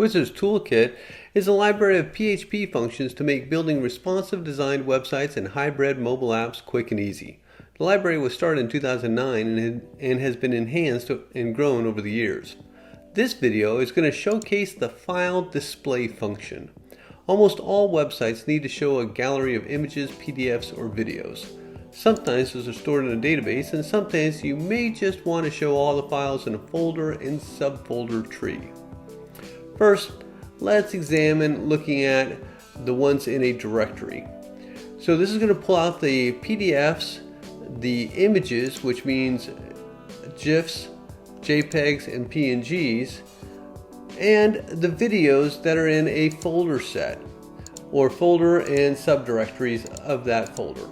Wizard's Toolkit is a library of PHP functions to make building responsive designed websites and hybrid mobile apps quick and easy. The library was started in 2009 and has been enhanced and grown over the years. This video is going to showcase the file display function. Almost all websites need to show a gallery of images, PDFs, or videos. Sometimes those are stored in a database, and sometimes you may just want to show all the files in a folder and subfolder tree. First, let's examine looking at the ones in a directory. So this is going to pull out the PDFs, the images, which means GIFs, JPEGs, and PNGs, and the videos that are in a folder set, or folder and subdirectories of that folder.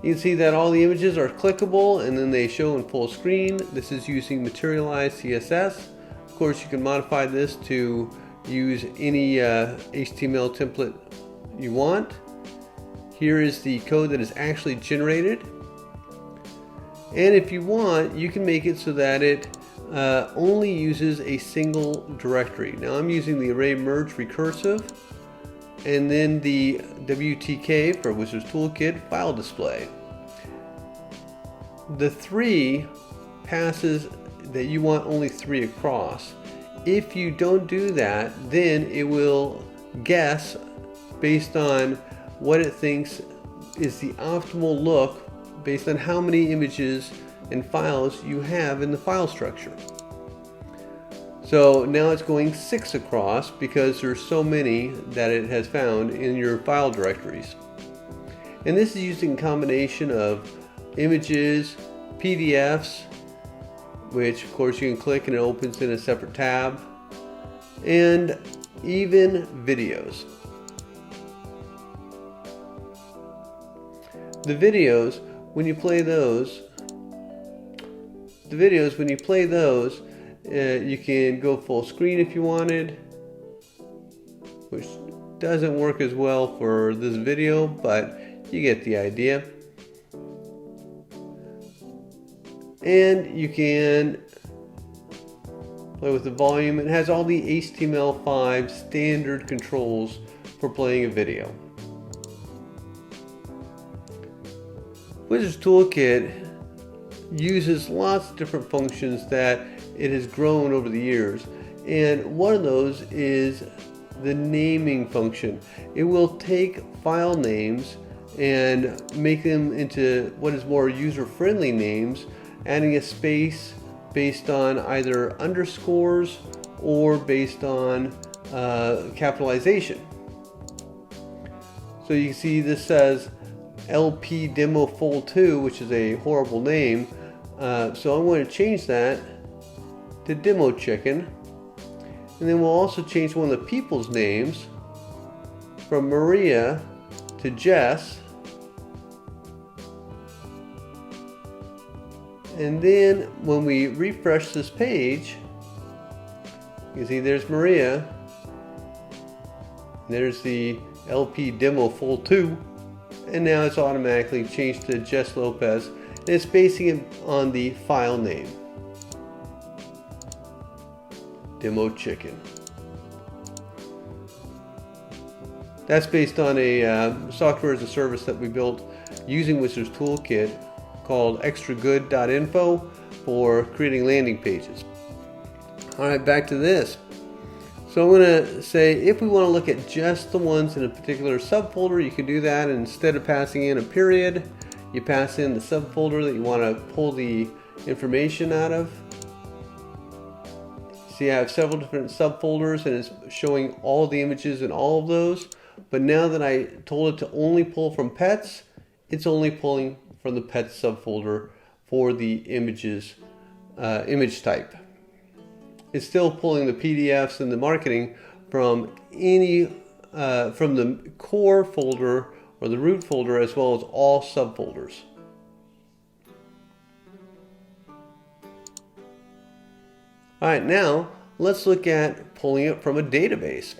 You can see that all the images are clickable and then they show in full screen. This is using MaterializeCSS. Of course, you can modify this to use any HTML template you want. Here is the code that is actually generated. And if you want, you can make it so that it only uses a single directory. Now I'm using the array merge recursive and then the wtk for Wizard's Toolkit file display. The three passes that you want only three across. If you don't do that, then it will guess based on what it thinks is the optimal look based on how many images and files you have in the file structure. So now it's going 6 across because there's so many that it has found in your file directories. And this is using a combination of images, PDFs, which of course you can click and it opens in a separate tab, and even videos. The videos, when you play those, you can go full screen if you wanted, which doesn't work as well for this video, but you get the idea. And you can play with the volume. It has all the HTML5 standard controls for playing a video. Wizard's Toolkit uses lots of different functions that it has grown over the years, and one of those is the naming function. It will take file names and make them into what is more user-friendly names, adding a space based on either underscores or based on capitalization. So you can see this says LP Demo Full 2, which is a horrible name. So I'm going to change that to Demo Chicken. And then we'll also change one of the people's names from Maria to Jess. And then when we refresh this page, you can see there's Maria. There's the LP Demo Full 2. And now it's automatically changed to Jess Lopez. And it's basing it on the file name, Demo Chicken. That's based on a software as a service that we built using Wizard's Toolkit called extragood.info for creating landing pages. Alright, back to this. So I'm going to say if we want to look at just the ones in a particular subfolder, you can do that, and instead of passing in a period, you pass in the subfolder that you want to pull the information out of. See, I have several different subfolders and it's showing all the images in all of those, but now that I told it to only pull from pets, it's only pulling from the pets subfolder for the images image type. It's still pulling the PDFs and the marketing from any from the core folder or the root folder, as well as all subfolders. Alright, now let's look at pulling it from a database.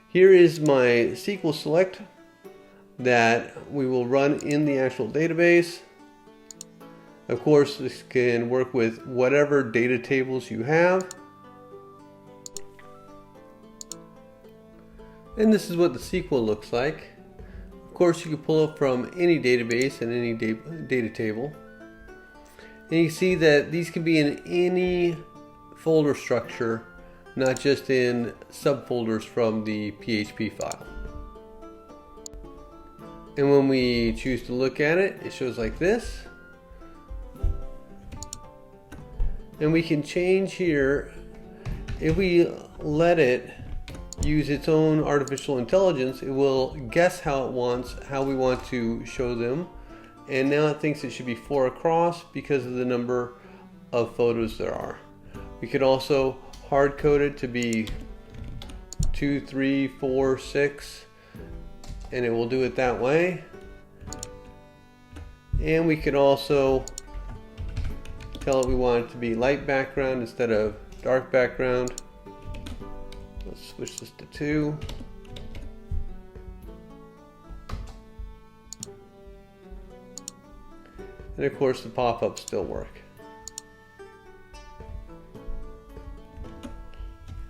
Here is my SQL select that we will run in the actual database. Of course, this can work with whatever data tables you have. And this is what the sequel looks like. Of course, you can pull it from any database and any data table. And you can see that these can be in any folder structure, not just in subfolders from the PHP file. And when we choose to look at it, it shows like this. And we can change here, if we let it use its own artificial intelligence, it will guess how we want to show them. And now it thinks it should be 4 across because of the number of photos there are. We could also hard code it to be 2, 3, 4, 6, and it will do it that way. And we could also tell it we want it to be light background instead of dark background. Let's switch this to 2. And of course the pop-ups still work.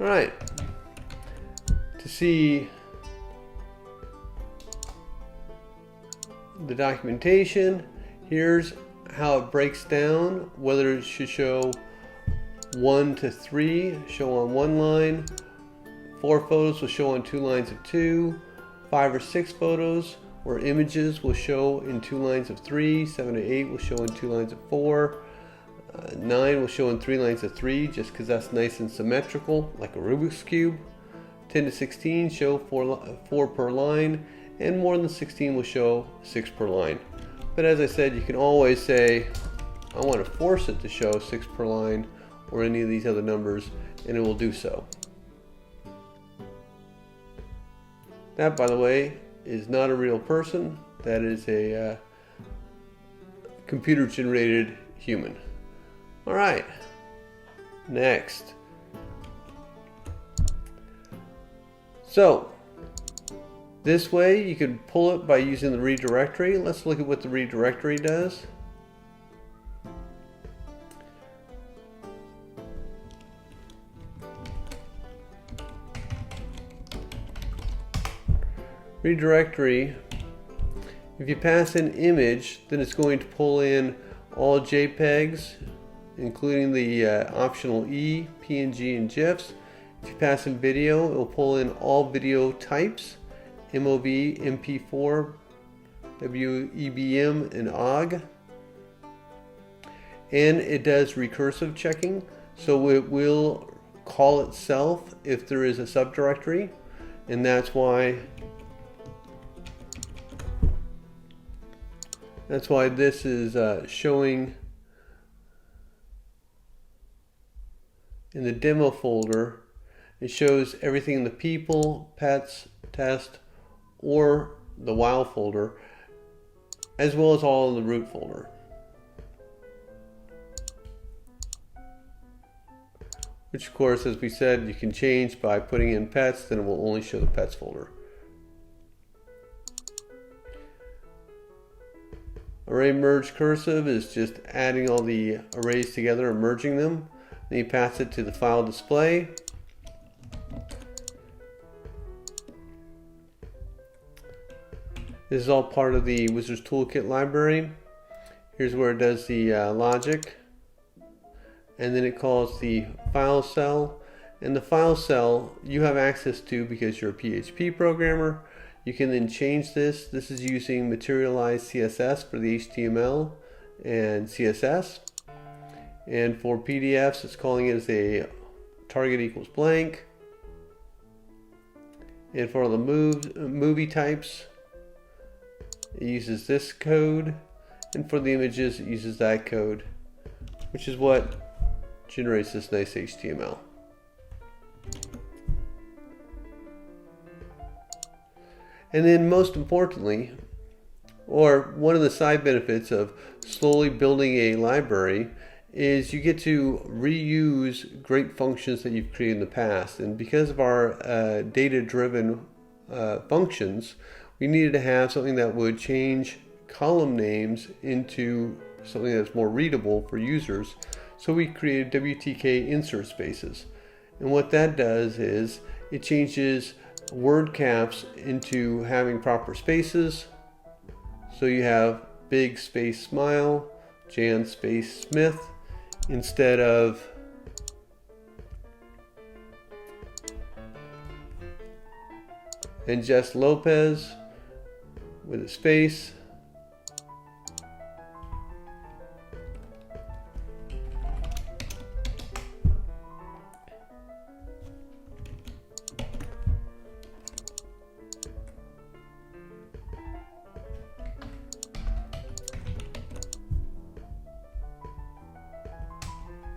Alright, to see the documentation, here's how it breaks down, whether it should show 1 to 3, show on 1 line, 4 photos will show on 2 lines of 2, 5 or 6 photos or images will show in 2 lines of 3, 7 to 8 will show in 2 lines of 4, 9 will show in 3 lines of 3 just because that's nice and symmetrical like a Rubik's Cube, 10 to 16 show 4 per line, and more than 16 will show 6 per line. But as I said, you can always say I want to force it to show 6 per line or any of these other numbers, and it will do so. That, by the way, is not a real person. That is a computer generated human. Alright, next. So this way you can pull it by using the redirectory. Let's look at what the redirectory does. Redirectory, if you pass an image, then it's going to pull in all JPEGs, including the optional E, PNG, and GIFs. If you pass in video, it will pull in all video types, MOV, MP4, WEBM, and OGG. And it does recursive checking, so it will call itself if there is a subdirectory, and that's why this is showing in the demo folder. It shows everything in the people, pets, test, or the while folder, as well as all in the root folder. Which of course, as we said, you can change by putting in pets, then it will only show the pets folder. Array merge cursive is just adding all the arrays together and merging them. Then you pass it to the file display. This is all part of the Wizards Toolkit library. Here's where it does the logic. And then it calls the file cell. And the file cell you have access to because you're a PHP programmer. You can then change this. This is using MaterializeCSS for the HTML and CSS. And for PDFs, it's calling it as a target equals blank. And for all the movie types, it uses this code. And for the images, it uses that code, which is what generates this nice HTML. And then most importantly, or one of the side benefits of slowly building a library, is you get to reuse great functions that you've created in the past. And because of our data-driven functions, we needed to have something that would change column names into something that's more readable for users. So we created wtkInsertSpaces. And what that does is it changes word caps into having proper spaces. So you have big space smile, Jan space Smith, instead of and Jess Lopez with a space.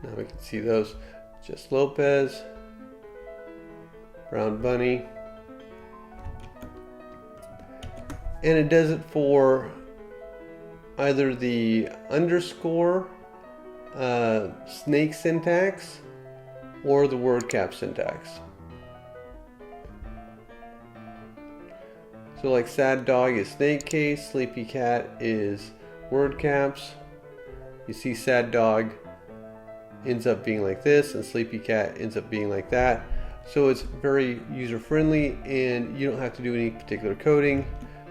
Now we can see those. Jess Lopez, Brown Bunny. And it does it for either the underscore snake syntax or the word cap syntax. So like sad dog is snake case, sleepy cat is word caps. You see sad dog ends up being like this and sleepy cat ends up being like that. So it's very user friendly and you don't have to do any particular coding,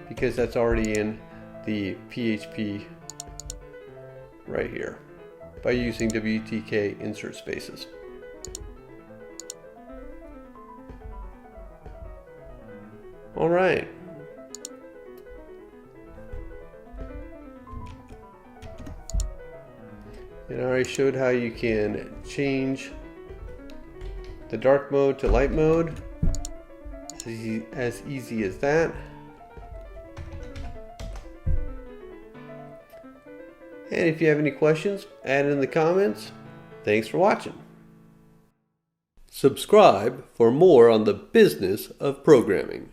because that's already in the PHP right here by using wtkInsertSpaces. All right. And I already showed how you can change the dark mode to light mode. As easy as that. And if you have any questions, add it in the comments. Thanks for watching. Subscribe for more on the business of programming.